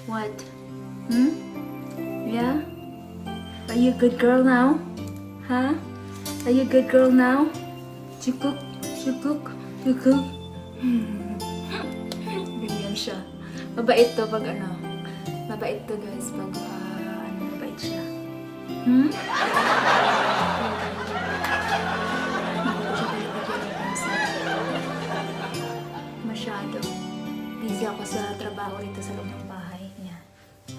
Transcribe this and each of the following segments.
What? Yeah? Are you a good girl now? Huh? Are you a good girl now? You cook? You cook? You cook? Ganyan siya. Mabait to pag ano. Mabait to guys pag mabait siya. Hindi ko siya pinapagyan ng pansin. Masyado. Busy ako sa trabaho rito sa loob ng bahay niya.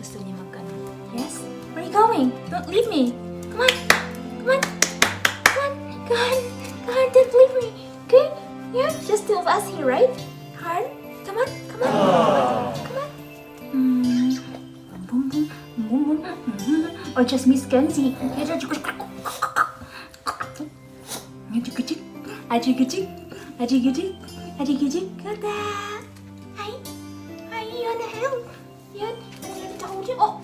Gusto niya magkano. Yes? Where are you going? Don't leave me. Come on. Come on. Come on. Come on. Come on. Don't leave me. Okay? Yeah? Just two of us here, right? Hard? Come on. Come on. Come on. Boom, boom. Boom, boom. Or just Miss Kenzie. Ajik-ajik. Ajik-ajik. Ajik-ajik. Ajik-ajik. Kata. Hi. Hi, you wanna help? Yan. Ano yung tao dyan? Oh.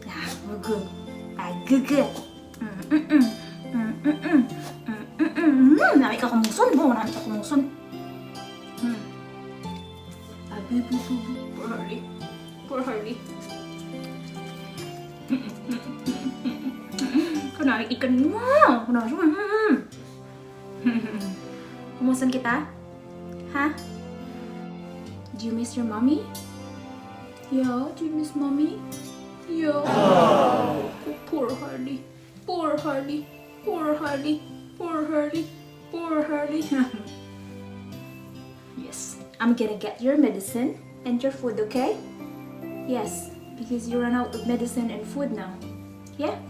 Ah, good. Ah, good. Nami ka kumuson mo. Nami ka kumuson. Poor Harley. Poor Harley. Kunwari ikan mo. Kunwari mo. Kumuson kita? Ha? Do you miss your mommy? Yeah, do you miss mommy? Yeah. Oh, poor Harley. Poor Harley. Poor Harley. Poor Harley. Poor Harley. Yes. I'm gonna get your medicine and your food, okay? Yes, because you run out of medicine and food now. Yeah?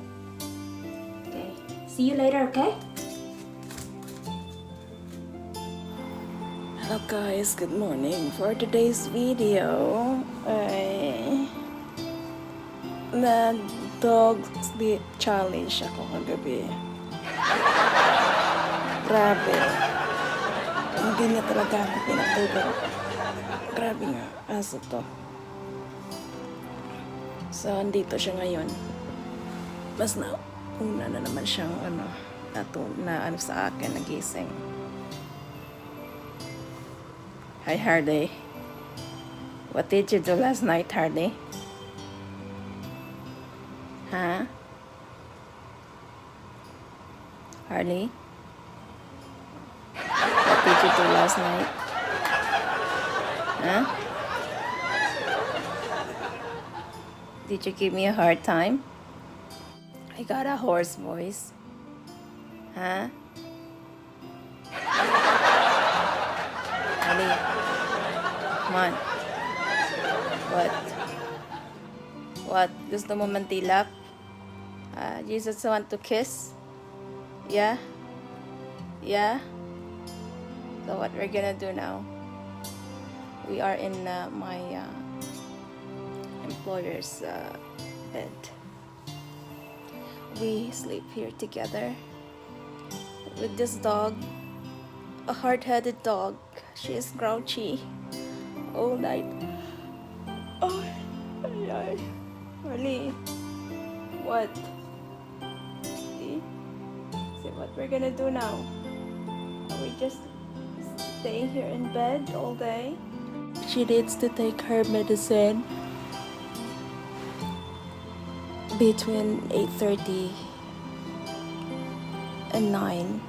Okay. See you later, okay? Hello guys, good morning. For today's video, nag-dog sleep challenge ako kagabi. Grabe. Hindi niya talaga ako pinatulog. Grabe nga, aso to. So, andito siya ngayon. Mas na una na naman siyang na sa akin, nagising. Hi, Harley. What did you do last night, Harley? Huh? Harley? What did you do last night? Huh? Did you give me a hard time? I got a hoarse voice. Huh? Harley? Come on. What? Gusto mo mantilak? You just want to kiss? Yeah? Yeah? So what we're gonna do now? We are in my employer's bed. We sleep here together with this dog, a hard-headed dog. She is grouchy all night. Oh, ay. Harley, what? See what we're gonna do now? Are we just staying here in bed all day? She needs to take her medicine between 8:30 and 9.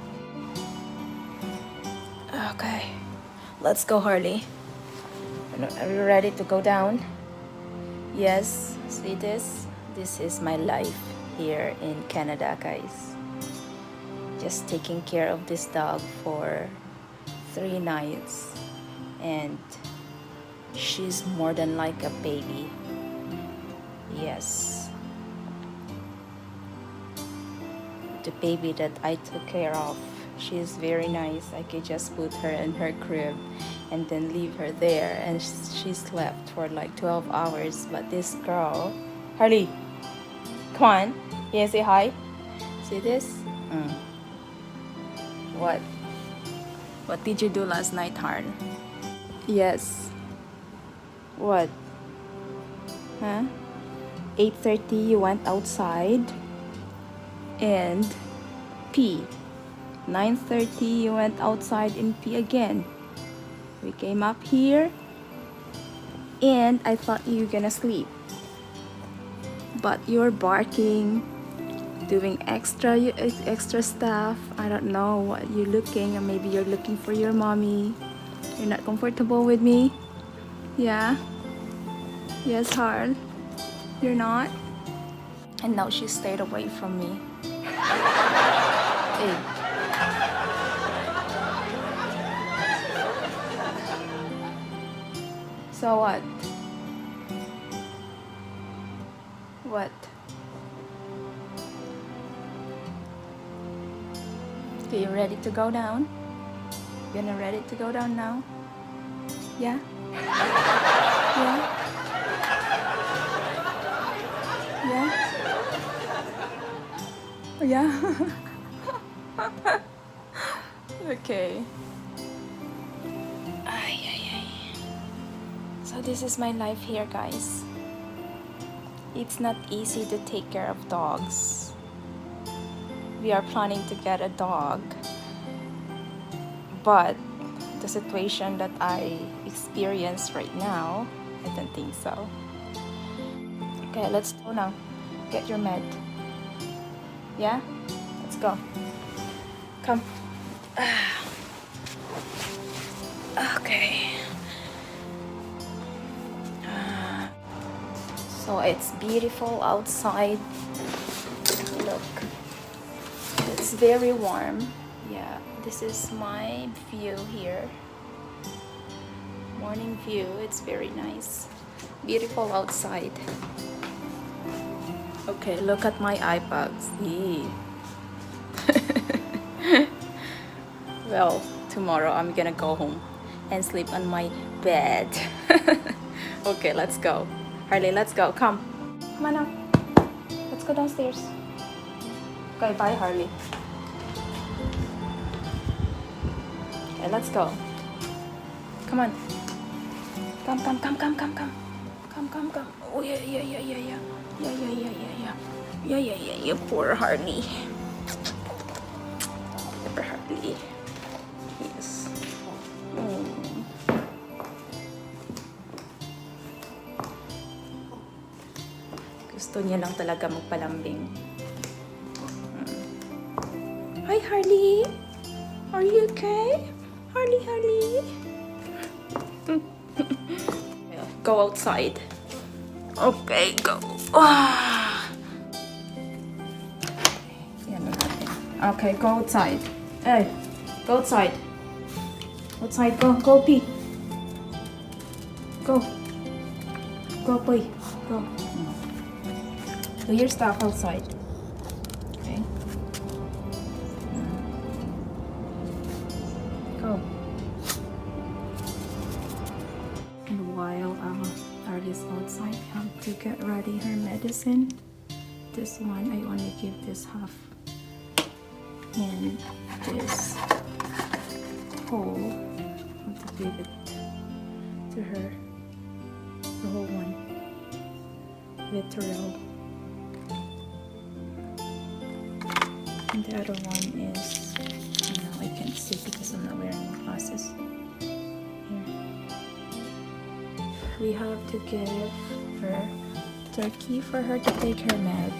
Okay, let's go, Harley. Are you ready to go down? Yes, see this? This is my life here in Canada, guys. Just taking care of this dog for 3 nights, and she's more than like a baby. Yes. The baby that I took care of. She's very nice. I could just put her in her crib and then leave her there, and she slept for like 12 hours. But this girl, Harley, come on. You say hi? See this? What? What did you do last night, Harley? Yes. What? Huh? 8:30 you went outside and pee. 9:30 you went outside and pee again. We came up here And I thought you were gonna sleep. But you're barking, doing extra stuff. I don't know what you're looking, or maybe you're looking for your mommy. You're not comfortable with me? Yeah? Yes, Harl? You're not? And now she stayed away from me. Hey. So what? What? Okay, you ready to go down? You gonna ready to go down now? Yeah? Yeah? Yeah? Yeah? Okay. Ay, ay, ay. So this is my life here, guys. It's not easy to take care of dogs. We are planning to get a dog, but the situation that I experience right now, I don't think so. Okay, let's go now. Get your med. Yeah? Let's go. Come. Okay. So it's beautiful outside. Look. It's very warm. Yeah, this is my view here. Morning view. It's very nice. Beautiful outside. Okay, look at my iPads. Well, tomorrow I'm gonna go home and sleep on my bed. Okay, let's go. Harley, let's go. Come. Come on now. Let's go downstairs. Okay, bye, Harley. Okay, let's go. Come on. Come. Come. Oh, yeah. Yeah. Poor Harley. Poor Harley. Yes. Gusto niya lang talaga magpalambing. Hi, Harley. Are you okay? Harley. Go outside. Okay, go. Yan na natin. Okay, go outside. Hey, go outside. Outside, go pee. Go, boy. Go. Do your stuff outside. Okay. Go. And while Arlie's outside, I have to get ready her medicine. This one, I only give this half. And this whole, I have to give it to her. The whole one. Literal. And the other one is, I can't see because I'm not wearing glasses. Here. We have to give her turkey for her to take her med.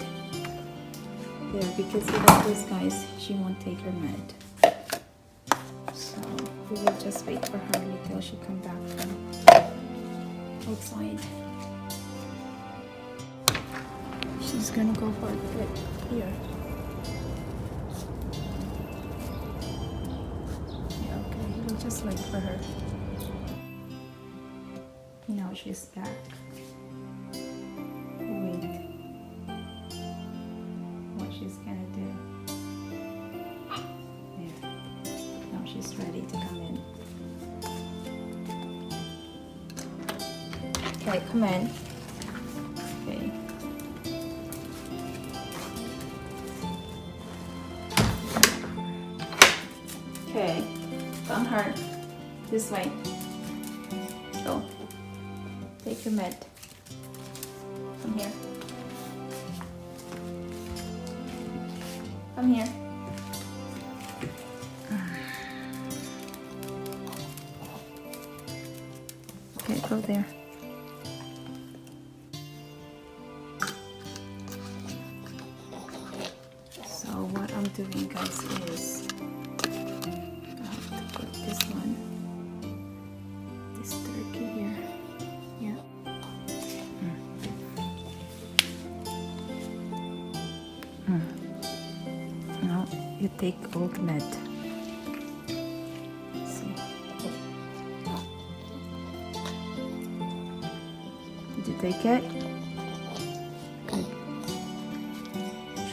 There, because without this, guys, she won't take her med. So we will just wait for her until she comes back from outside. She's gonna go for a trip here. Just wait for her. Now she's back. Wait. What she's gonna do. There. Now she's ready to come in. Okay, come in. Okay. Okay. Come her. This way. Go. Take your med. Come here. Come here. Okay, go there. doing, guys, is I have to put this one, this turkey here. Yeah. Now you take old med. See. Did you take it? Good.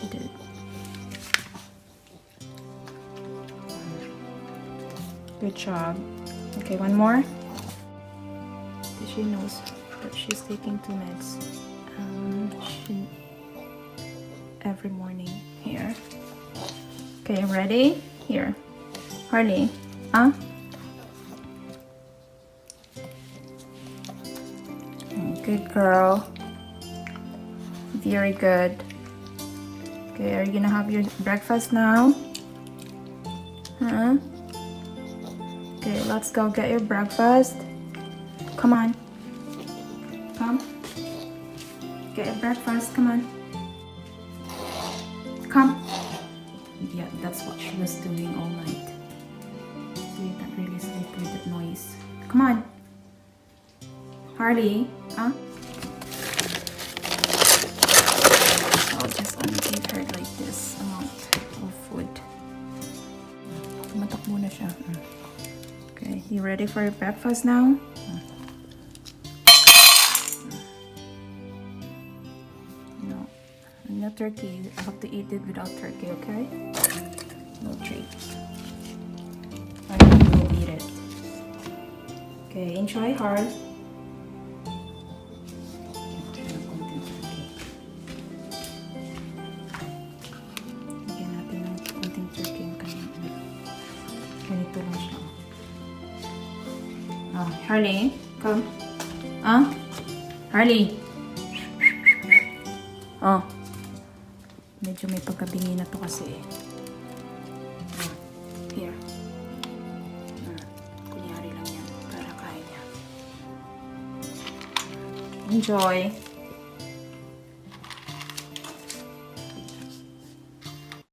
She did. Good job. Okay, one more. She knows that she's taking 2 meds. Every morning. Here. Okay, ready? Here. Harley. Huh? Good girl. Very good. Okay, are you gonna have your breakfast now? Huh? Okay, let's go get your breakfast. Come on. Come. Get your breakfast. Come on. Come. Yeah, that's what she was doing all night. You can't really sleep with that noise. Come on. Harley. Huh? I'll just only give her like this amount of food. Tumatak muna siya. Okay, you ready for your breakfast now? No, no turkey. I have to eat it without turkey, okay? No treat. I will eat it. Okay, enjoy hard. Lagyan natin ng konting turkey yung kanina. Ganito lang siya. Oh, Harley, come. Harley. Oh. Medyo may pagkabingi na to kasi. Here. Kunyari lang yan para kaya niya. Enjoy.